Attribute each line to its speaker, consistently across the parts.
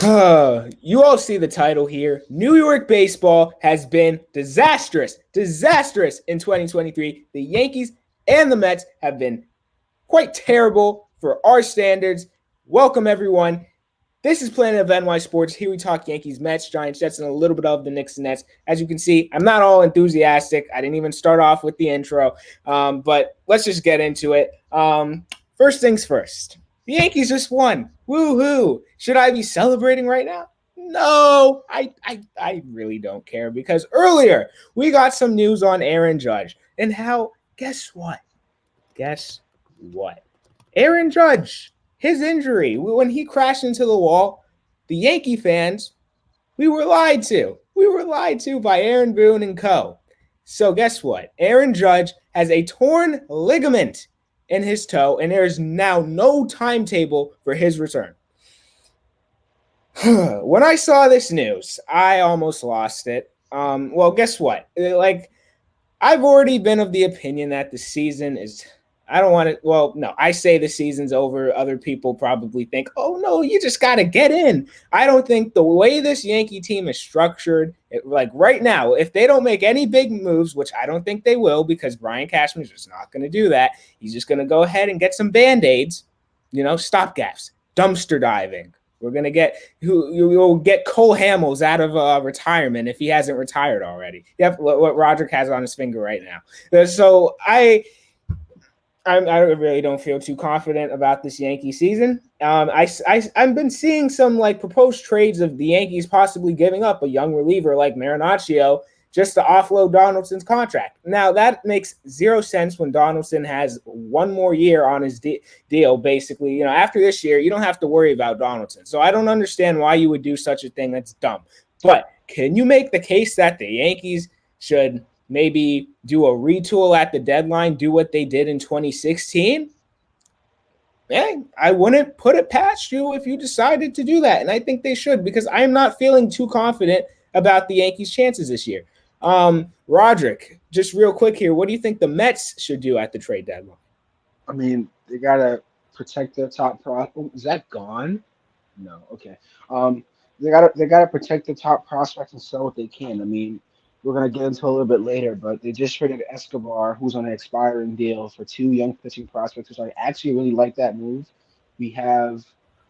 Speaker 1: You all see the title here. New York baseball has been disastrous in 2023. The Yankees and the Mets have been quite terrible for our standards. Welcome, everyone. This is Planet of NY Sports. Here we talk Yankees, Mets, Giants, Jets, and a little bit of the Knicks and Nets. As you can see, I'm not all enthusiastic. I didn't even start off with the intro, but let's just get into it. First things first. The Yankees just won. Woo-hoo. Should I be celebrating right now? No, I really don't care because earlier we got some news on Aaron Judge and how, guess what? Aaron Judge, his injury, when he crashed into the wall, the Yankee fans, we were lied to. We were lied to by Aaron Boone and co. So guess what? Aaron Judge has a torn ligament in his toe, and there is now no timetable for his return. When I saw this news, I almost lost it. Well, guess what? I've already been of the opinion that the season is – I say the season's over. Other people probably think, oh, no, you just got to get in. I don't think the way this Yankee team is structured, right now, if they don't make any big moves, which I don't think they will because Brian Cashman's just not going to do that. He's just going to go ahead and get some Band-Aids, stopgaps, dumpster diving. We're going to get you'll get Cole Hamels out of retirement if he hasn't retired already. Yep, what Rodrick has on his finger right now. So I really don't feel too confident about this Yankee season. I've been seeing some proposed trades of the Yankees possibly giving up a young reliever like Marinaccio just to offload Donaldson's contract. Now, that makes zero sense when Donaldson has one more year on his deal, basically. After this year, you don't have to worry about Donaldson. So I don't understand why you would do such a thing. That's dumb. But can you make the case that the Yankees should maybe do a retool at the deadline, do what they did in 2016? I wouldn't put it past you if you decided to do that. And I think they should because I'm not feeling too confident about the Yankees' chances this year. Rodrick, just real quick here, what do you think the Mets should do at the trade deadline?
Speaker 2: I mean, they got to protect their top prospect. Is that gone? No. Okay. They gotta protect the top prospects and sell what they can. I mean, we're gonna get into a little bit later, but they just traded Escobar, who's on an expiring deal, for two young pitching prospects, which I actually really like that move. We have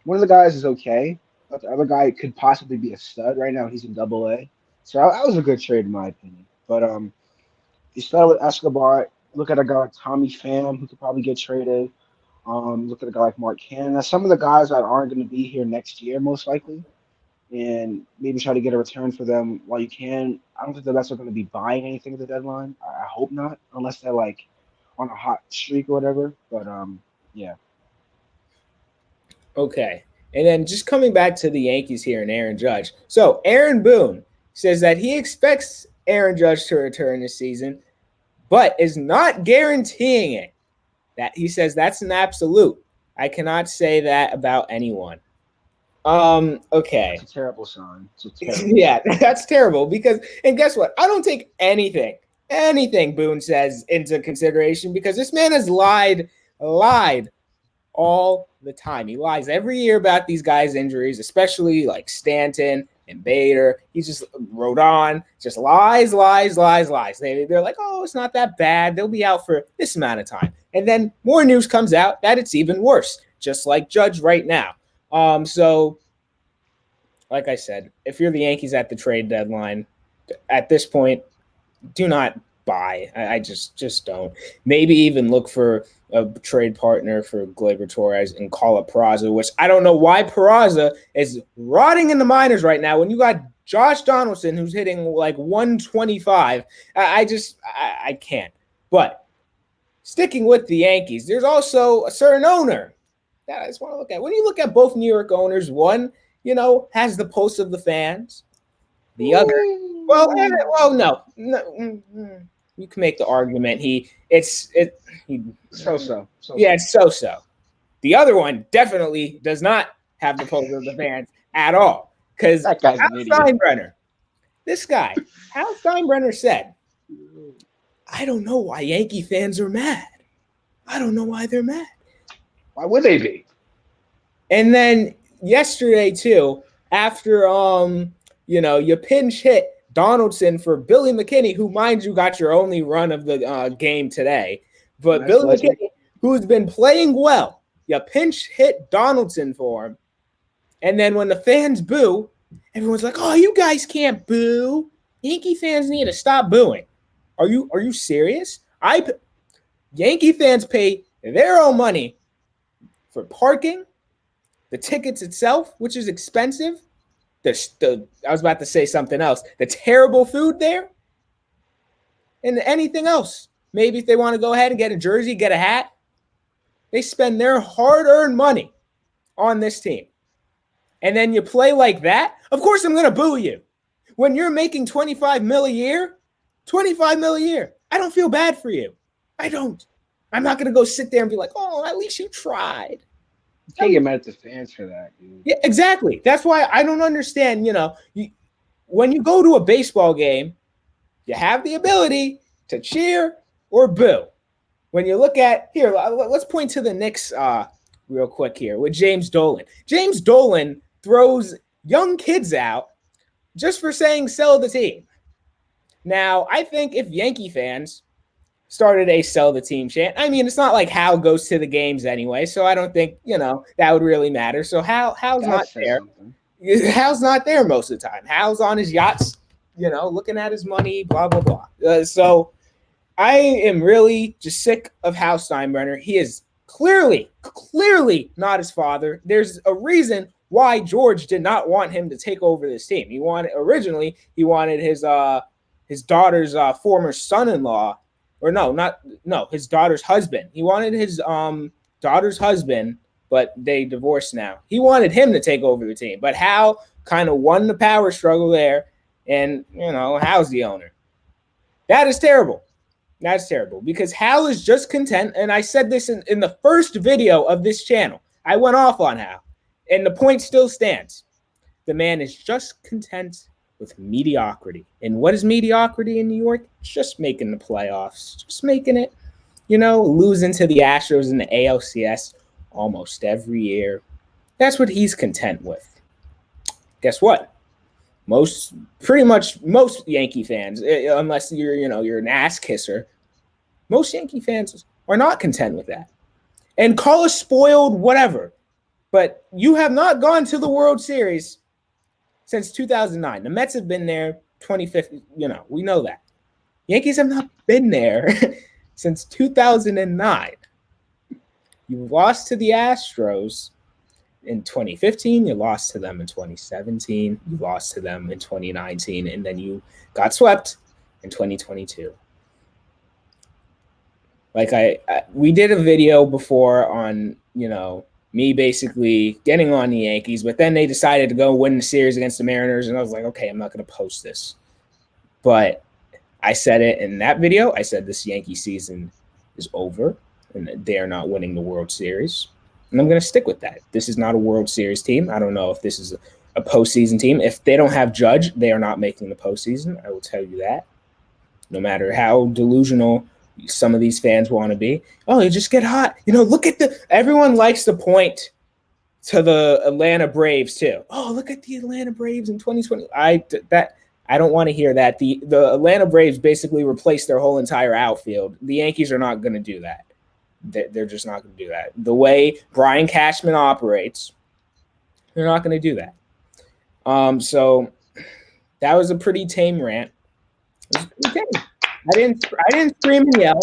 Speaker 2: one of the guys is okay, but the other guy could possibly be a stud right now. He's in Double A, so that was a good trade in my opinion. But you start with Escobar. Look at a guy like Tommy Pham, who could probably get traded. Look at a guy like Mark Cannon. Some of the guys that aren't going to be here next year, most likely, and maybe try to get a return for them while you can. I don't think the Mets are going to be buying anything at the deadline. I hope not, unless they're on a hot streak or whatever. But yeah.
Speaker 1: Okay. And then just coming back to the Yankees here and Aaron Judge. So Aaron Boone says that he expects Aaron Judge to return this season, but is not guaranteeing it. That he says that's an absolute. I cannot say that about anyone. Okay.
Speaker 2: It's a terrible sign.
Speaker 1: Yeah, that's terrible because, and guess what? I don't take anything Boone says into consideration because this man has lied all the time. He lies every year about these guys' injuries, especially like Stanton and Bader. He just wrote on, just lies. They're like, oh, it's not that bad. They'll be out for this amount of time. And then more news comes out that it's even worse, just like Judge right now. So, like I said, if you're the Yankees at the trade deadline, at this point, do not buy. I just don't. Maybe even look for a trade partner for Gleyber Torres and call up Peraza, which I don't know why Peraza is rotting in the minors right now when you got Josh Donaldson who's hitting like 125. I can't. But sticking with the Yankees, there's also a certain owner that I just want to look at. When you look at both New York owners, one, has the pulse of the fans. The other, no. You can make the argument
Speaker 2: So.
Speaker 1: Yeah, it's so. The other one definitely does not have the pulse of the fans at all. Because Hal Steinbrenner, this guy, Hal Steinbrenner said, I don't know why Yankee fans are mad. I don't know why they're mad.
Speaker 2: Why would they be?
Speaker 1: And then yesterday, too, after you pinch hit Donaldson for Billy McKinney, who, mind you, got your only run of the game today. But
Speaker 2: Mets
Speaker 1: Billy
Speaker 2: legend.
Speaker 1: McKinney, who's been playing well, you pinch hit Donaldson for him. And then when the fans boo, everyone's like, "Oh, you guys can't boo. Yankee fans need to stop booing." Are you serious? Yankee fans pay their own money for parking, the tickets itself, which is expensive. I was about to say something else. The terrible food there, and anything else. Maybe if they want to go ahead and get a jersey, get a hat, they spend their hard-earned money on this team. And then you play like that, of course I'm going to boo you. When you're making $25 million a year, $25 million a year, I don't feel bad for you. I don't. I'm not going to go sit there and be like, "Oh, at least you tried."
Speaker 2: You can't get mad at the fans for that, dude.
Speaker 1: Yeah, exactly. That's why I don't understand, when you go to a baseball game, you have the ability to cheer or boo. When you look at here, let's point to the Knicks real quick here with James Dolan. James Dolan throws young kids out just for saying sell the team. Now, I think if Yankee fans started a sell the team chant, I mean, it's not like Hal goes to the games anyway, so I don't think, that would really matter. So Hal's not there.
Speaker 2: Something.
Speaker 1: Hal's not there most of the time. Hal's on his yachts, looking at his money, blah, blah, blah. So I am really just sick of Hal Steinbrenner. He is clearly not his father. There's a reason why George did not want him to take over this team. He wanted his daughter's former son-in-law, or his daughter's husband. He wanted his daughter's husband, but they divorced now. He wanted him to take over the team, but Hal kind of won the power struggle there, and Hal's the owner. That is terrible. That's terrible because Hal is just content, and I said this in the first video of this channel. I went off on Hal, and the point still stands. The man is just content with mediocrity. And what is mediocrity in New York? It's just making the playoffs, just making it, losing to the Astros in the ALCS almost every year. That's what he's content with. Guess what? Pretty much most Yankee fans, unless you're an ass kisser, most Yankee fans are not content with that. And call us spoiled, whatever. But you have not gone to the World Series since 2009. The Mets have been there 2015. We know that. Yankees have not been there since 2009. You lost to the Astros in 2015. You lost to them in 2017. You lost to them in 2019. And then you got swept in 2022. Like we did a video before on, me basically getting on the Yankees, but then they decided to go win the series against the Mariners, and I was like, okay, I'm not going to post this. But I said it in that video. I said this Yankee season is over, and they're not winning the World Series. And I'm going to stick with that. This is not a World Series team. I don't know if this is a postseason team. If they don't have Judge, they are not making the postseason. I will tell you that. No matter how delusional some of these fans want to be. Oh, you just get hot. Look at everyone likes to point to the Atlanta Braves too. Oh, look at the Atlanta Braves in 2020. I don't want to hear that. The Atlanta Braves basically replaced their whole entire outfield. The Yankees are not going to do that. They're just not going to do that. The way Brian Cashman operates, they're not going to do that. So that was a pretty tame rant. It was pretty tame. I didn't scream and yell,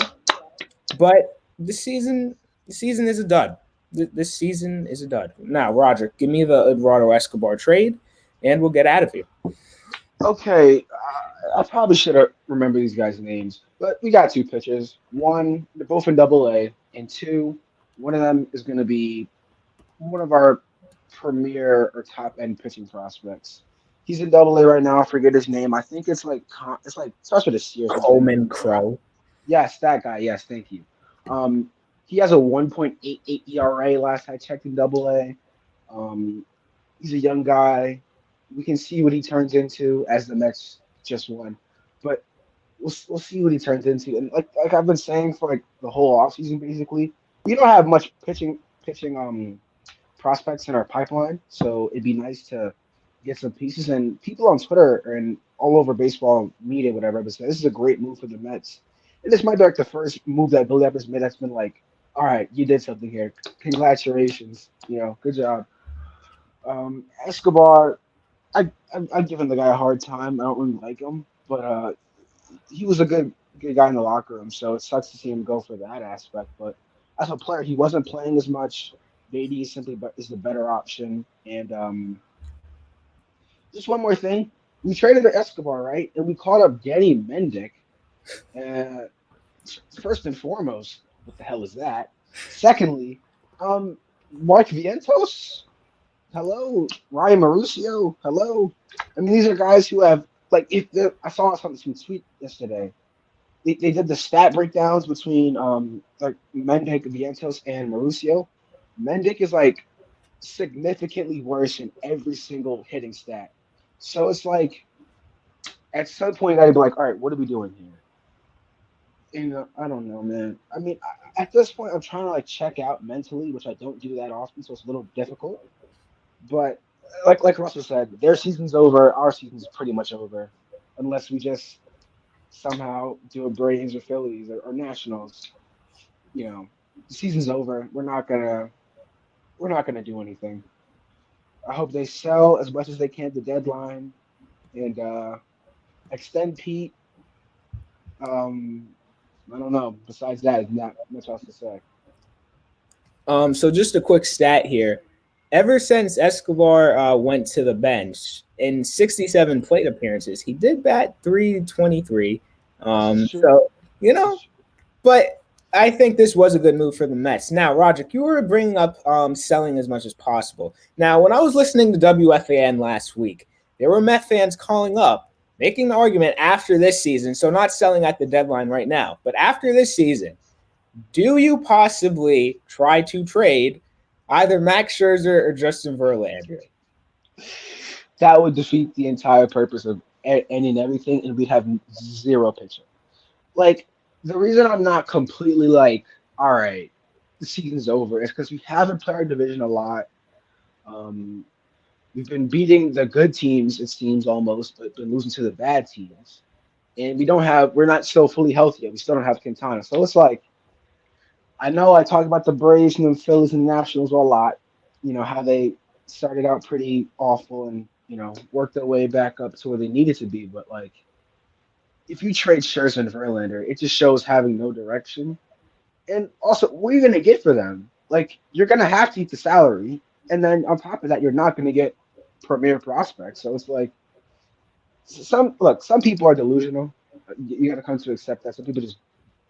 Speaker 1: but this season is a dud. This season is a dud. Now, Rodrick, give me the Eduardo Escobar trade, and we'll get out of here.
Speaker 2: Okay, I probably should have remembered these guys' names, but we got two pitchers. One, they're both in Double-A, and two, one of them is going to be one of our premier or top-end pitching prospects. He's in Double-A right now. I forget his name. I think it's like starts with a C.
Speaker 1: Coleman Crow.
Speaker 2: Yes, that guy. Yes, thank you. He has a 1.88 ERA last I checked in Double-A. He's a young guy. We can see what he turns into as the Mets just won, but we'll see what he turns into. And like I've been saying for like the whole offseason, basically, we don't have much pitching prospects in our pipeline, so it'd be nice to get some pieces. And people on Twitter and all over baseball media, whatever, but this is a great move for the Mets. And this might be like the first move that Bill Evans made that's been like, all right, you did something here. Congratulations. Good job. Escobar, I give him the guy a hard time. I don't really like him, but he was a good guy in the locker room. So it sucks to see him go for that aspect. But as a player, he wasn't playing as much. Beatty is the better option. And just one more thing, we traded to Escobar, right? And we called up Danny Mendick. Uh, First and foremost, what the hell is that? Secondly, Mark Vientos. Hello, Ryan Mauricio. Hello. I mean, these are guys who have like I saw some tweet yesterday. They did the stat breakdowns between like Mendick, Vientos, and Mauricio. Mendick is like significantly worse in every single hitting stat. So it's like at some point I'd be like, all right, what are we doing here? And I don't know, man. I mean, at this point, I'm trying to like check out mentally, which I don't do that often, so it's a little difficult. But like Russell said, their season's over. Our season's pretty much over, unless we just somehow do a Braves or Phillies or Nationals. The season's over. We're not gonna do anything. I hope they sell as much as they can at the deadline and extend Pete. Um, I don't know. Besides that, there's not much else to say.
Speaker 1: So just a quick stat here. Ever since Escobar went to the bench in 67 plate appearances, he did bat 323.
Speaker 2: This is true.
Speaker 1: So,
Speaker 2: This is true.
Speaker 1: but I think this was a good move for the Mets. Now, Rodrick, you were bringing up selling as much as possible. Now, when I was listening to WFAN last week, there were Met fans calling up, making the argument after this season, so not selling at the deadline right now, but after this season, do you possibly try to trade either Max Scherzer or Justin Verlander?
Speaker 2: That would defeat the entire purpose of any and everything, and we'd have zero pitching. Like the reason I'm not completely like, all right, the season's over, is because we haven't played our division a lot. Um, we've been beating the good teams, it seems almost, but been losing to the bad teams. And we're not still fully healthy yet. We still don't have Quintana. So it's like, I know I talk about the Braves and the Phillies and the Nationals a lot. How they started out pretty awful and worked their way back up to where they needed to be. But like, if you trade Scherzer and Verlander, it just shows having no direction. And also, what are you gonna get for them? Like, you're gonna have to eat the salary, and then on top of that, you're not gonna get premier prospects. So it's like some people are delusional. You gotta come to accept that. Some people just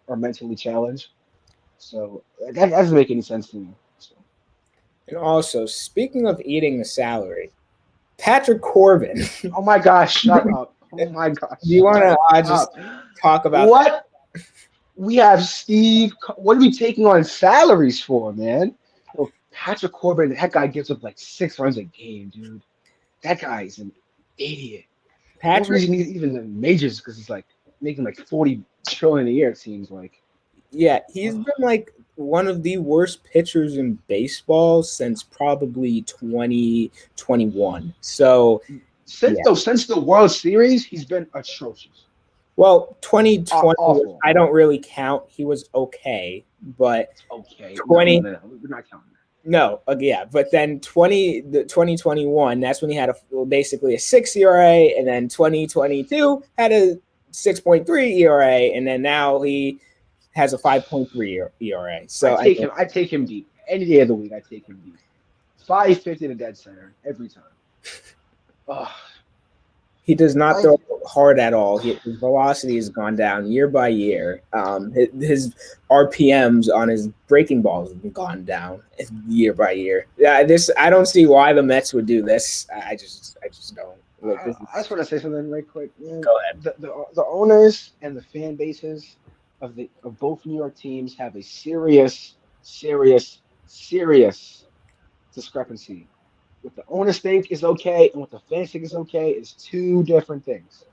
Speaker 2: are mentally challenged. So that doesn't make any sense to me. So.
Speaker 1: And also, speaking of eating the salary, Patrick Corbin.
Speaker 2: Oh my gosh, shut up. Oh my gosh.
Speaker 1: Do you want to just talk about
Speaker 2: what? We have Steve. What are we taking on salaries for, man? Patrick Corbin, that guy gives up like 6 runs a game, dude. That guy is an idiot.
Speaker 1: Patrick?
Speaker 2: The reason he's even in the majors because he's like making like 40 trillion a year, it seems like.
Speaker 1: Yeah, he's been like one of the worst pitchers in baseball since probably 2021. So
Speaker 2: since the World Series, he's been atrocious.
Speaker 1: Well, 2020, I don't really count. He was okay, but
Speaker 2: okay.
Speaker 1: 20.
Speaker 2: No, we're not counting.
Speaker 1: No, yeah, but then 2021, that's when he had basically a 6 ERA, and then 2022 had a 6.3 ERA, and then now he has a 5.3 ERA. So
Speaker 2: I take him deep any day of the week. I take him deep. 550 to dead center every time.
Speaker 1: He does not throw hard at all. His velocity has gone down year by year. His RPMs on his breaking balls have gone down year by year. I don't see why the Mets would do this. I just don't.
Speaker 2: I just want to say something right quick. Man.
Speaker 1: Go ahead.
Speaker 2: The owners and the fan bases of both New York teams have a serious discrepancy. What the owners think is okay and what the fans think is okay is two different things.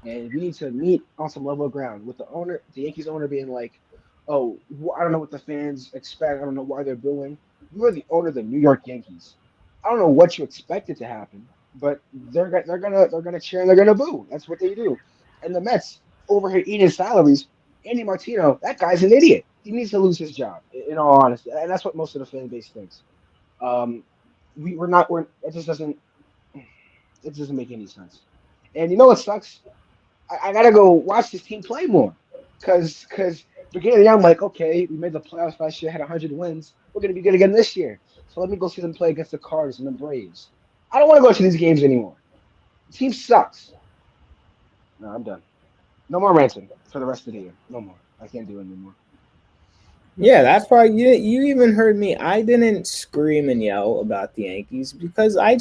Speaker 2: And we need to meet on some level ground. With the Yankees owner being like, oh, I don't know what the fans expect. I don't know why they're booing. You are the owner of the New York Yankees. I don't know what you expected to happen, but they're gonna cheer and they're gonna boo. That's what they do. And the Mets over here eating salaries. Andy Martino, that guy's an idiot. He needs to lose his job. In all honesty, and that's what most of the fan base thinks. Um, we're not. We're it doesn't make any sense. And you know what sucks? I gotta go watch this team play more, cause beginning of the year I'm like, okay, we made the playoffs last year, had 100 wins. We're gonna be good again this year. So let me go see them play against the Cardinals and the Braves. I don't want to go to these games anymore. The team sucks. No, I'm done. No more ranting for the rest of the year. No more. I can't do it anymore.
Speaker 1: Yeah, that's why you even heard me. I didn't scream and yell about the Yankees because I've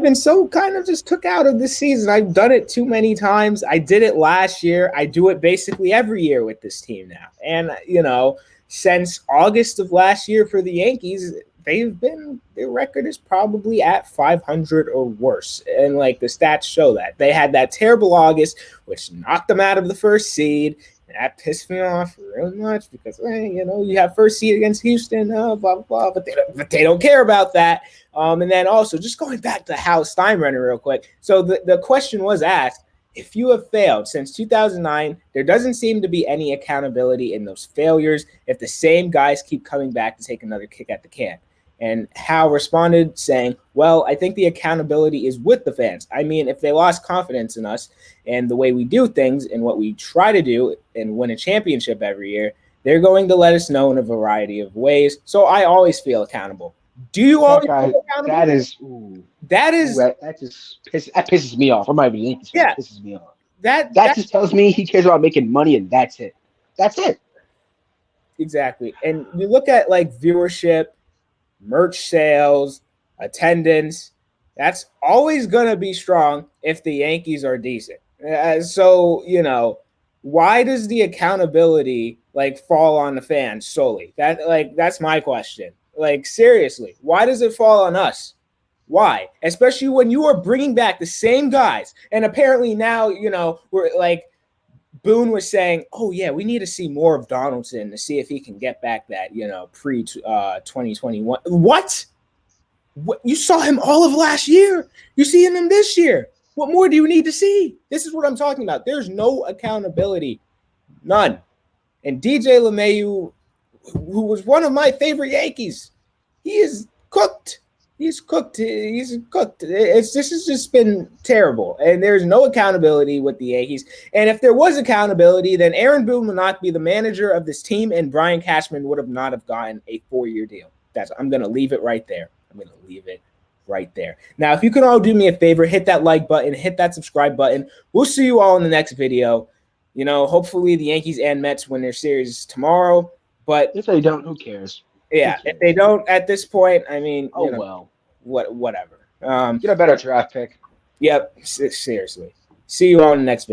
Speaker 1: been so kind of just took out of this season. I've done it too many times. I did it last year. I do it basically every year with this team now. And since August of last year for the Yankees, their record is probably at 500 or worse. And like the stats show that. They had that terrible August, which knocked them out of the first seed. And that pissed me off really much because, you have first seed against Houston, blah, blah, blah. But they don't care about that. And then also just going back to Hal Steinbrenner real quick. So the question was asked, if you have failed since 2009, there doesn't seem to be any accountability in those failures if the same guys keep coming back to take another kick at the can. And Hal responded saying, well, I think the accountability is with the fans. I mean, if they lost confidence in us and the way we do things and what we try to do and win a championship every year, they're going to let us know in a variety of ways. So I always feel accountable. Do you always feel accountable?
Speaker 2: That pisses me off. I'm not even a Yankees fan.
Speaker 1: Yeah,
Speaker 2: It pisses me off.
Speaker 1: that
Speaker 2: Just tells me he cares about making money, and that's it. That's it.
Speaker 1: exactly. And you look at like viewership, merch sales, attendance. That's always going to be strong if the Yankees are decent. So, why does the accountability like fall on the fans solely? That's my question. Like, seriously, why does it fall on us? Why? Especially when you are bringing back the same guys. And apparently now, we're like, Boone was saying, oh, yeah, we need to see more of Donaldson to see if he can get back that, pre-2021. What? You saw him all of last year. You're seeing him this year. What more do you need to see? This is what I'm talking about. There's no accountability. None. And DJ LeMahieu, who was one of my favorite Yankees, he is cooked. He's cooked. This has just been terrible. And there's no accountability with the Yankees. And if there was accountability, then Aaron Boone would not be the manager of this team, and Brian Cashman would not have gotten a 4-year deal. I'm going to leave it right there. Now, if you can all do me a favor, hit that like button, hit that subscribe button. We'll see you all in the next video. Hopefully the Yankees and Mets win their series tomorrow. But
Speaker 2: if they don't, who cares?
Speaker 1: Yeah, if they don't at this point, I mean,
Speaker 2: well,
Speaker 1: whatever.
Speaker 2: Get a better draft pick.
Speaker 1: Yep, seriously. See you all in the next video.